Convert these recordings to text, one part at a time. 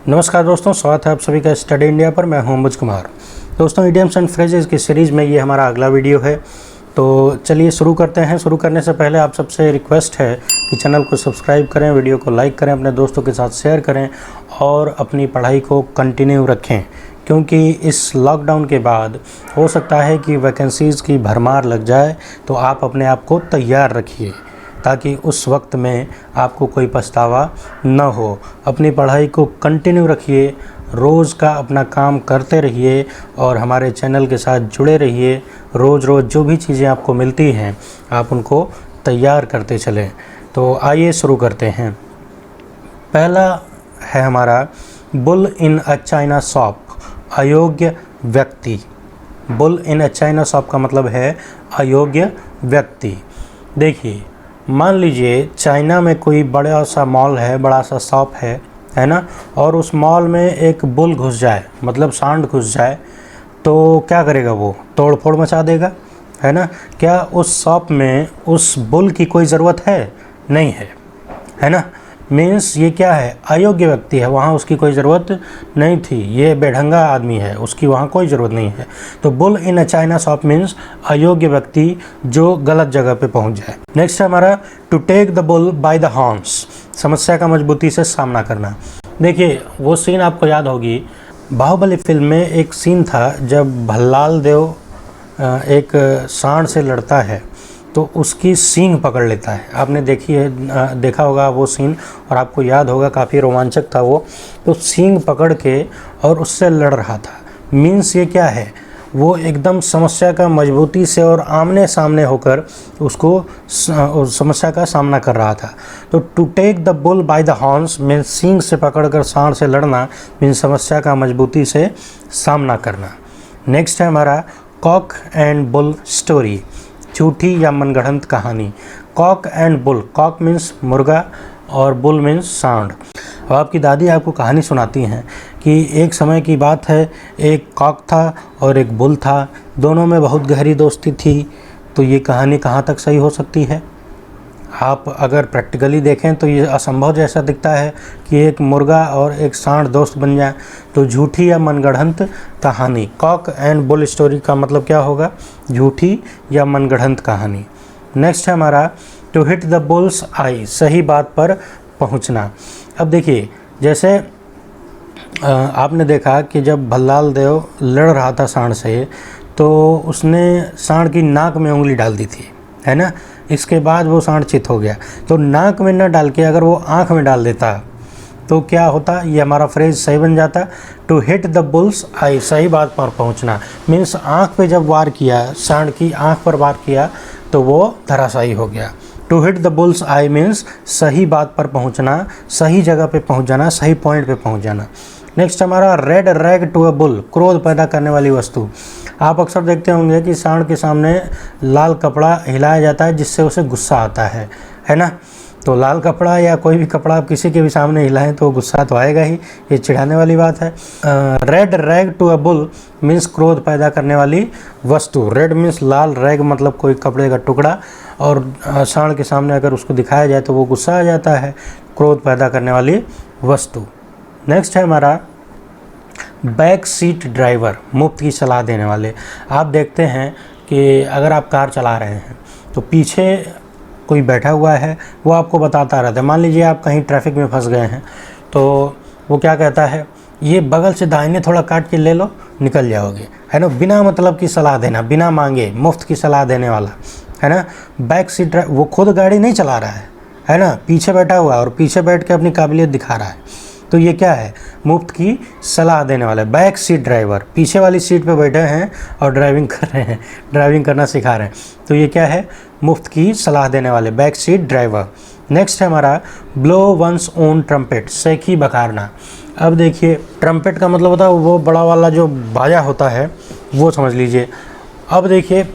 नमस्कार दोस्तों, स्वागत है आप सभी का स्टडी इंडिया पर। मैं हूं अंबुज कुमार। दोस्तों, इडियम्स एंड फ्रेजेस की सीरीज़ में ये हमारा अगला वीडियो है। तो चलिए शुरू करते हैं। शुरू करने से पहले आप सबसे रिक्वेस्ट है कि चैनल को सब्सक्राइब करें, वीडियो को लाइक करें, अपने दोस्तों के साथ शेयर करें और अपनी पढ़ाई को कंटिन्यू रखें, क्योंकि इस लॉकडाउन के बाद हो सकता है कि वैकेंसीज़ की भरमार लग जाए। तो आप अपने आप को तैयार रखिए ताकि उस वक्त में आपको कोई पछतावा न हो। अपनी पढ़ाई को कंटिन्यू रखिए, रोज़ का अपना काम करते रहिए और हमारे चैनल के साथ जुड़े रहिए। रोज़ रोज़ जो भी चीज़ें आपको मिलती हैं आप उनको तैयार करते चलें। तो आइए शुरू करते हैं। पहला है हमारा bull in a China shop, अयोग्य व्यक्ति। Bull in a China shop का मतलब है अयोग्य व्यक्ति। देखिए, मान लीजिए चाइना में कोई बड़ा सा मॉल है, बड़ा सा शॉप है ना, और उस मॉल में एक बुल घुस जाए, मतलब सांड घुस जाए, तो क्या करेगा? वो तोड़ फोड़ मचा देगा, है ना। क्या उस शॉप में उस बुल की कोई ज़रूरत है? नहीं है ना। मीन्स ये क्या है? अयोग्य व्यक्ति है, वहाँ उसकी कोई ज़रूरत नहीं थी। ये बेढंगा आदमी है, उसकी वहाँ कोई ज़रूरत नहीं है। तो bull in a China shop means अयोग्य व्यक्ति जो गलत जगह पे पहुँच जाए। नेक्स्ट है हमारा to take the bull by the horns, समस्या का मजबूती से सामना करना। देखिए, वो सीन आपको याद होगी, बाहुबली फिल्म में एक सीन था जब भल्लाल देव एक सांड से लड़ता है तो उसकी सींग पकड़ लेता है। आपने देखा होगा वो सीन और आपको याद होगा, काफ़ी रोमांचक था वो। तो सींग पकड़ के और उससे लड़ रहा था। मीन्स ये क्या है? वो एकदम समस्या का मजबूती से और आमने सामने होकर उसको समस्या का सामना कर रहा था। तो to take the bull by the horns means सींग से पकड़कर सांड से लड़ना, मीन्स समस्या का मजबूती से सामना करना। नेक्स्ट है हमारा कॉक एंड बुल स्टोरी, झूठी या मनगढ़ंत कहानी। Cock and bull, cock means मुर्गा और बुल मीन्स सांड। अब आपकी दादी आपको कहानी सुनाती हैं कि एक समय की बात है, एक कॉक था और एक बुल था, दोनों में बहुत गहरी दोस्ती थी। तो ये कहानी कहाँ तक सही हो सकती है? आप अगर प्रैक्टिकली देखें तो ये असंभव जैसा दिखता है कि एक मुर्गा और एक सांड दोस्त बन जाए। तो झूठी या मनगढ़ंत कहानी, कॉक एंड बुल स्टोरी का मतलब क्या होगा? झूठी या मनगढ़ंत कहानी। नेक्स्ट है हमारा to hit the bull's eye, सही बात पर पहुंचना। अब देखिए, जैसे आपने देखा कि जब भल्लाल देव लड़ रहा था सांड से, तो उसने सांड की नाक में उंगली डाल दी थी, है ना। इसके बाद वो सांड चित हो गया। तो नाक में न डाल के अगर वो आँख में डाल देता तो क्या होता? ये हमारा फ्रेज सही बन जाता। To hit the bull's eye, सही बात पर पहुंचना। मीन्स आँख पे जब वार किया, सांड की आँख पर वार किया तो वो धराशायी हो गया। To hit the bull's eye means सही बात पर पहुंचना, सही जगह पे पहुंच जाना, सही पॉइंट पे पहुंच जाना। नेक्स्ट हमारा red rag to a bull, क्रोध पैदा करने वाली वस्तु। आप अक्सर देखते होंगे कि सांड के सामने लाल कपड़ा हिलाया जाता है जिससे उसे गुस्सा आता है ना। तो लाल कपड़ा या कोई भी कपड़ा आप किसी के भी सामने हिलाएं तो गुस्सा तो आएगा ही, ये चिढ़ाने वाली बात है। Red rag to a bull means क्रोध पैदा करने वाली वस्तु। रेड मीन्स लाल, रैग मतलब कोई कपड़े का टुकड़ा, और सांड के सामने अगर उसको दिखाया जाए तो वो गुस्सा आ जाता है, क्रोध पैदा करने वाली वस्तु। नेक्स्ट है हमारा बैक सीट ड्राइवर, मुफ्त की सलाह देने वाले। आप देखते हैं कि अगर आप कार चला रहे हैं तो पीछे कोई बैठा हुआ है, वो आपको बताता रहता है। मान लीजिए आप कहीं ट्रैफिक में फंस गए हैं तो वो क्या कहता है? ये बगल से दाहिने थोड़ा काट के ले लो, निकल जाओगे, है ना। बिना मतलब की सलाह देना, बिना मांगे मुफ्त की सलाह देने वाला, है ना। बैक सीट, वो खुद गाड़ी नहीं चला रहा है ना, पीछे बैठा हुआ है और पीछे बैठ के अपनी काबिलियत दिखा रहा है। तो ये क्या है? मुफ्त की सलाह देने वाला। बैक सीट ड्राइवर, पीछे वाली सीट पे बैठे हैं और ड्राइविंग कर रहे हैं, ड्राइविंग करना सिखा रहे हैं। तो ये क्या है? मुफ्त की सलाह देने वाले, बैक सीट ड्राइवर। नेक्स्ट है हमारा ब्लो वंस ओन ट्रम्पेट, सैखी बखारना। अब देखिए, ट्रम्पेट का मतलब होता है वो बड़ा वाला जो बाजा होता है, वो समझ लीजिए। अब देखिए,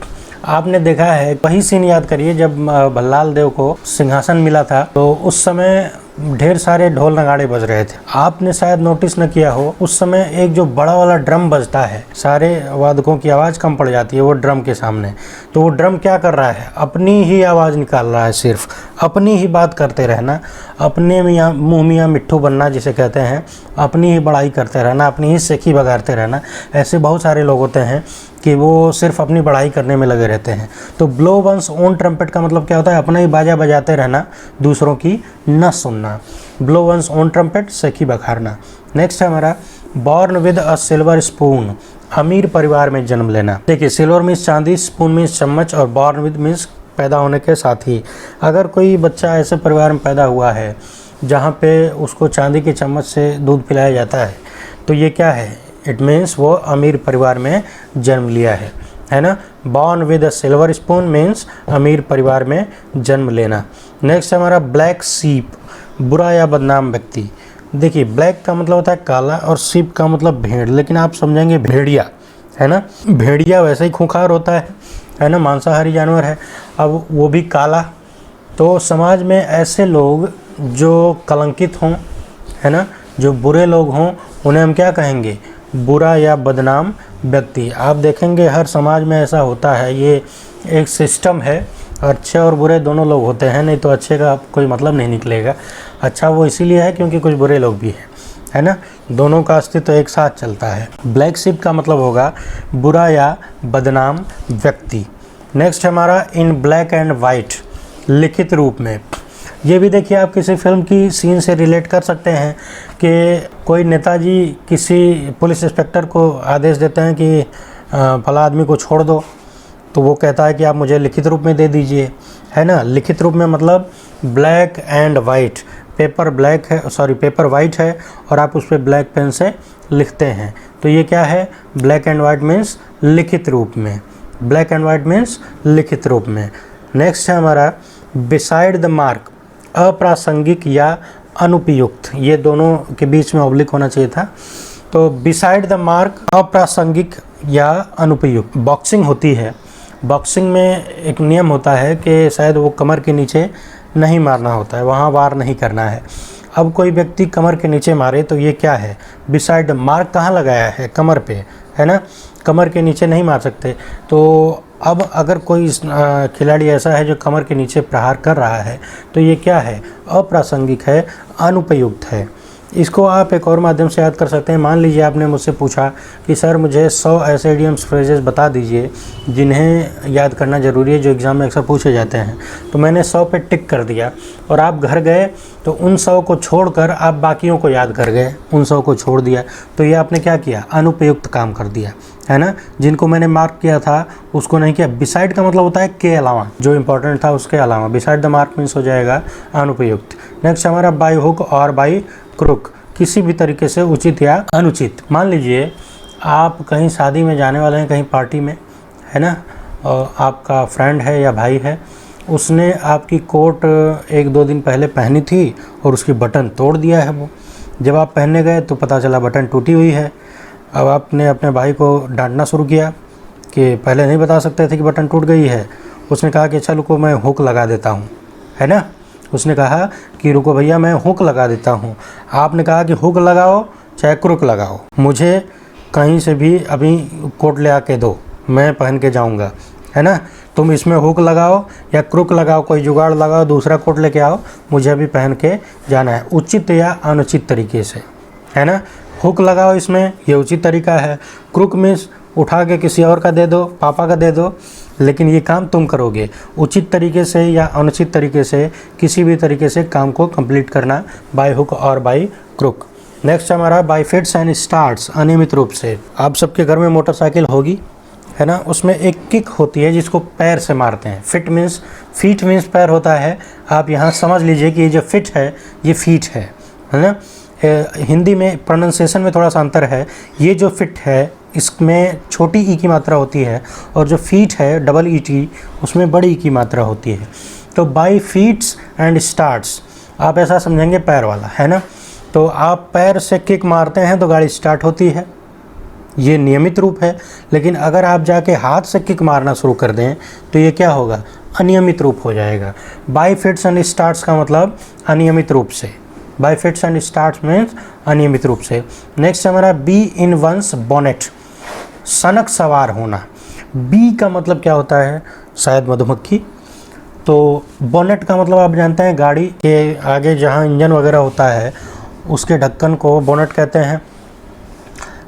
आपने देखा है, वही सीन याद करिए जब भल्लाल देव को सिंहासन मिला था, तो उस समय ढेर सारे ढोल नगाड़े बज रहे थे। आपने शायद नोटिस न किया हो, उस समय एक जो बड़ा वाला ड्रम बजता है, सारे वादकों की आवाज़ कम पड़ जाती है वो ड्रम के सामने। तो वो ड्रम क्या कर रहा है, अपनी ही आवाज़ निकाल रहा है, सिर्फ अपनी ही बात करते रहना, अपने मुँह मियाँ मिट्ठू बनना जिसे कहते हैं, अपनी ही बड़ाई करते रहना, अपनी ही सेखी बगाड़ते रहना। ऐसे बहुत सारे लोग होते हैं कि वो सिर्फ अपनी बढ़ाई करने में लगे रहते हैं। तो ब्लो वंस ओन ट्रम्पेट का मतलब क्या होता है, अपना ही बाजा बजाते रहना, दूसरों की न सुनना। ब्लो वंस ओन ट्रम्पेट, सेखी बखारना। नेक्स्ट है हमारा born with a silver spoon, अमीर परिवार में जन्म लेना। देखिए, सिल्वर मीन्स चांदी, स्पून मीन्स चम्मच, और बॉर्न विद मीन्स पैदा होने के साथ ही। अगर कोई बच्चा ऐसे परिवार में पैदा हुआ है जहाँ पे उसको चांदी की चम्मच से दूध पिलाया जाता है, तो ये क्या है, इट मीन्स वो अमीर परिवार में जन्म लिया है ना। Born with a silver spoon means अमीर परिवार में जन्म लेना। नेक्स्ट है हमारा ब्लैक सीप, बुरा या बदनाम व्यक्ति। देखिए, ब्लैक का मतलब होता है काला और सीप का मतलब भेड़, लेकिन आप समझेंगे भेड़िया, है ना। भेड़िया वैसे ही खूंखार होता है ना, मांसाहारी जानवर है, अब वो भी काला। तो समाज में ऐसे लोग जो कलंकित हों, है ना, जो बुरे लोग हों, उन्हें हम क्या कहेंगे, बुरा या बदनाम व्यक्ति। आप देखेंगे हर समाज में ऐसा होता है, ये एक सिस्टम है। अच्छे और बुरे दोनों लोग होते हैं, नहीं तो अच्छे का कोई मतलब नहीं निकलेगा। अच्छा वो इसीलिए है क्योंकि कुछ बुरे लोग भी हैं, है ना, दोनों का अस्तित्व एक साथ चलता है। ब्लैक शिप का मतलब होगा बुरा या बदनाम व्यक्ति। नेक्स्ट हमारा इन ब्लैक एंड वाइट, लिखित रूप में। ये भी देखिए, आप किसी फिल्म की सीन से रिलेट कर सकते हैं कि कोई नेताजी किसी पुलिस इंस्पेक्टर को आदेश देते हैं कि फला आदमी को छोड़ दो, तो वो कहता है कि आप मुझे लिखित रूप में दे दीजिए, है ना। लिखित रूप में मतलब black and white, pepper black है, सॉरी पेपर वाइट है और आप उस पर ब्लैक पेन से लिखते हैं, तो ये क्या है, ब्लैक एंड वाइट मीन्स लिखित रूप में। ब्लैक एंड वाइट मीन्स लिखित रूप में। नेक्स्ट है हमारा बिसाइड द मार्क, अप्रासंगिक या अनुपयुक्त, ये दोनों के बीच में ऑब्लिक होना चाहिए था। तो बिसाइड द मार्क, अप्रासंगिक या अनुपयुक्त। बॉक्सिंग होती है, बॉक्सिंग में एक नियम होता है कि शायद वो कमर के नीचे नहीं मारना होता है, वहाँ वार नहीं करना है। अब कोई व्यक्ति कमर के नीचे मारे तो ये क्या है, बिसाइड। मार्क कहाँ लगाया है, कमर पे, है ना, कमर के नीचे नहीं मार सकते। तो अब अगर कोई खिलाड़ी ऐसा है जो कमर के नीचे प्रहार कर रहा है, तो ये क्या है, अप्रासंगिक है, अनुपयुक्त है। इसको आप एक और माध्यम से याद कर सकते हैं। मान लीजिए आपने मुझसे पूछा कि सर मुझे 100 ऐसे इडियम्स फ्रेजेस बता दीजिए जिन्हें याद करना ज़रूरी है, जो एग्ज़ाम में अक्सर पूछे जाते हैं। तो मैंने 100 पे टिक कर दिया और आप घर गए तो उन 100 को छोड़कर आप बाकियों को याद कर गए, उन 100 को छोड़ दिया, तो ये आपने क्या किया, अनुपयुक्त काम कर दिया, है ना। जिनको मैंने मार्क किया था उसको नहीं किया। बिसाइड का मतलब होता है के अलावा, जो इंपॉर्टेंट था उसके अलावा। बिसाइड द मार्क मीन्स हो जाएगा अनुपयुक्त। नेक्स्ट हमारा बाय हुक और बाय क्रुक, किसी भी तरीके से उचित या अनुचित। मान लीजिए आप कहीं शादी में जाने वाले हैं, कहीं पार्टी में, है ना, और आपका फ्रेंड है या भाई है, उसने आपकी कोट 1-2 दिन पहले पहनी थी और उसकी बटन तोड़ दिया है। वो जब आप पहनने गए तो पता चला बटन टूटी हुई है। अब आपने अपने भाई को डांटना शुरू किया कि पहले नहीं बता सकते थे कि बटन टूट गई है। उसने कहा कि अच्छा रुको मैं हुक लगा देता हूँ, है ना। उसने कहा कि रुको भैया मैं हुक लगा देता हूँ। आपने कहा कि हुक लगाओ चाहे क्रुक लगाओ, मुझे कहीं से भी अभी कोट ले आके दो, मैं पहन के जाऊँगा, है ना। तुम इसमें हुक लगाओ या क्रुक लगाओ, कोई जुगाड़ लगाओ, दूसरा कोट लेके आओ, मुझे अभी पहन के जाना है, उचित या अनुचित तरीके से, है ना। हुक लगाओ इसमें, ये उचित तरीका है। क्रुक मीन्स उठा के किसी और का दे दो, पापा का दे दो, लेकिन ये काम तुम करोगे। उचित तरीके से या अनुचित तरीके से, किसी भी तरीके से काम को कंप्लीट करना, बाय हुक और बाय क्रुक। नेक्स्ट हमारा बाय फिट्स एंड स्टार्ट्स, अनियमित रूप से। आप सबके घर में मोटरसाइकिल होगी, है ना, उसमें एक किक होती है जिसको पैर से मारते हैं। फिट मीन्स, फीट मीन्स पैर होता है। आप यहाँ समझ लीजिए कि ये जो फिट है ये फीट है ना। हिंदी में प्रोनाउंसिएशन में थोड़ा सा अंतर है। ये जो फिट है इसमें छोटी ई की मात्रा होती है और जो फीट है डबल ई टी, उसमें बड़ी ई की मात्रा होती है। तो बाय फीट्स एंड स्टार्ट्स आप ऐसा समझेंगे पैर वाला, है ना। तो आप पैर से किक मारते हैं तो गाड़ी स्टार्ट होती है, ये नियमित रूप है। लेकिन अगर आप जाके हाथ से किक मारना शुरू कर दें तो ये क्या होगा, अनियमित रूप हो जाएगा। बाय फिट्स एंड स्टार्ट्स का मतलब अनियमित रूप से, bye fits and starts means अनियमित रूप से। नेक्स्ट हमारा बी इन वंस बोनेट, सनक सवार होना। बी का मतलब क्या होता है? शायद मधुमक्खी। तो बोनेट का मतलब आप जानते हैं गाड़ी के आगे जहाँ इंजन वगैरह होता है उसके ढक्कन को बोनेट कहते हैं।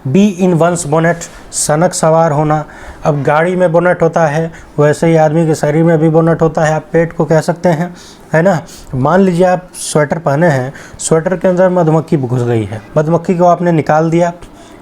बी इन वंस बोनेट, सनक सवार होना। अब गाड़ी में बोनेट होता है, वैसे ही आदमी के शरीर में भी बोनेट होता है, आप पेट को कह सकते हैं, है ना। मान लीजिए आप स्वेटर पहने हैं, स्वेटर के अंदर मधुमक्खी घुस गई है, मधुमक्खी को आपने निकाल दिया,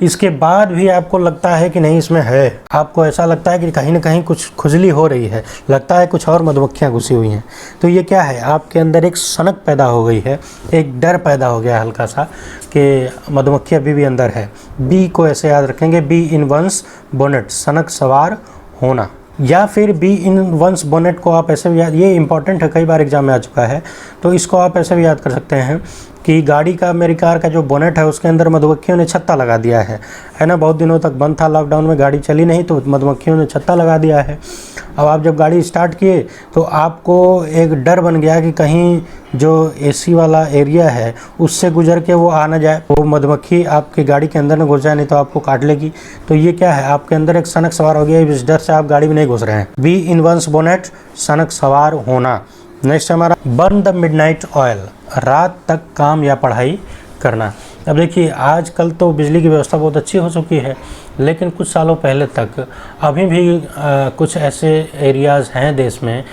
इसके बाद भी आपको लगता है कि नहीं इसमें है, आपको ऐसा लगता है कि कहीं ना कहीं कुछ खुजली हो रही है, लगता है कुछ और मधुमक्खियाँ घुसी हुई हैं, तो ये क्या है? आपके अंदर एक सनक पैदा हो गई है, एक डर पैदा हो गया हल्का सा कि मधुमक्खी अभी भी अंदर है। बी को ऐसे याद रखेंगे, बी इन वंस बोनेट, सनक सवार होना। या फिर बी इन वंस बोनेट को आप ऐसे भी याद, ये इंपॉर्टेंट है, कई बार एग्जाम में आ चुका है, तो इसको आप ऐसे भी याद कर सकते हैं कि गाड़ी का, मेरी कार का जो बोनेट है उसके अंदर मधुमक्खियों ने छत्ता लगा दिया है ना। बहुत दिनों तक बंद था, लॉकडाउन में गाड़ी चली नहीं, तो मधुमक्खियों ने छत्ता लगा दिया है। अब आप जब गाड़ी स्टार्ट किए तो आपको एक डर बन गया कि कहीं जो एसी वाला एरिया है उससे गुजर के वो आ ना जाए, वो मधुमक्खी आपकी गाड़ी के अंदर न घुस जाए, नहीं तो आपको काट लेगी। तो ये क्या है? आपके अंदर एक सनक सवार हो गया, इस डर से आप गाड़ी में नहीं घुस रहे हैं। बी इन वंस बोनेट, सनक सवार होना। नेक्स्ट हमारा बर्न द मिडनाइट ऑयल, रात तक काम या पढ़ाई करना। अब देखिए आजकल तो बिजली की व्यवस्था बहुत अच्छी हो चुकी है, लेकिन कुछ सालों पहले तक अभी भी कुछ ऐसे एरियाज़ हैं देश में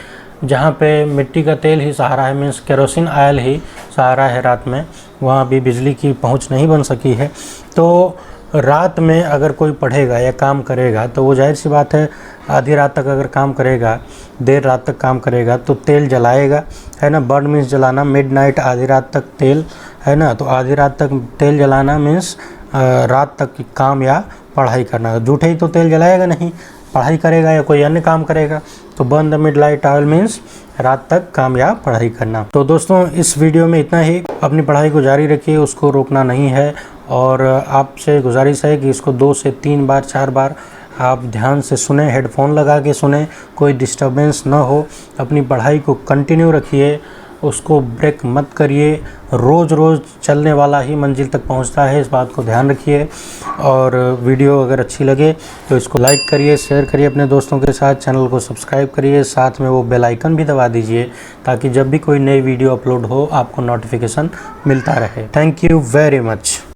जहाँ पे मिट्टी का तेल ही सहारा है, मीन्स केरोसिन ऑयल ही सहारा है रात में, वहाँ भी बिजली की पहुँच नहीं बन सकी है। तो रात में अगर कोई पढ़ेगा या काम करेगा तो वो जाहिर सी बात है आधी रात तक अगर काम करेगा, देर रात तक काम करेगा तो तेल जलाएगा, है ना। बर्न मीन्स जलाना, मिडनाइट आधी रात तक तेल, है ना। तो आधी रात तक तेल जलाना मीन्स रात तक काम या पढ़ाई करना। झूठे ही तो तेल जलाएगा नहीं, पढ़ाई करेगा या कोई अन्य काम करेगा। तो burn the midnight oil means रात तक काम या पढ़ाई करना। तो दोस्तों इस वीडियो में इतना ही। अपनी पढ़ाई को जारी रखिए, उसको रोकना नहीं है, और आपसे गुजारिश है कि इसको 2 से 3 बार 4 बार आप ध्यान से सुने, हेडफोन लगा के सुने, कोई डिस्टर्बेंस ना हो। अपनी पढ़ाई को कंटिन्यू रखिए, उसको ब्रेक मत करिए। रोज़ रोज़ चलने वाला ही मंजिल तक पहुंचता है, इस बात को ध्यान रखिए। और वीडियो अगर अच्छी लगे तो इसको लाइक करिए, शेयर करिए अपने दोस्तों के साथ, चैनल को सब्सक्राइब करिए, साथ में वो बेल आइकन भी दबा दीजिए ताकि जब भी कोई नई वीडियो अपलोड हो आपको नोटिफिकेशन मिलता रहे। Thank you very much.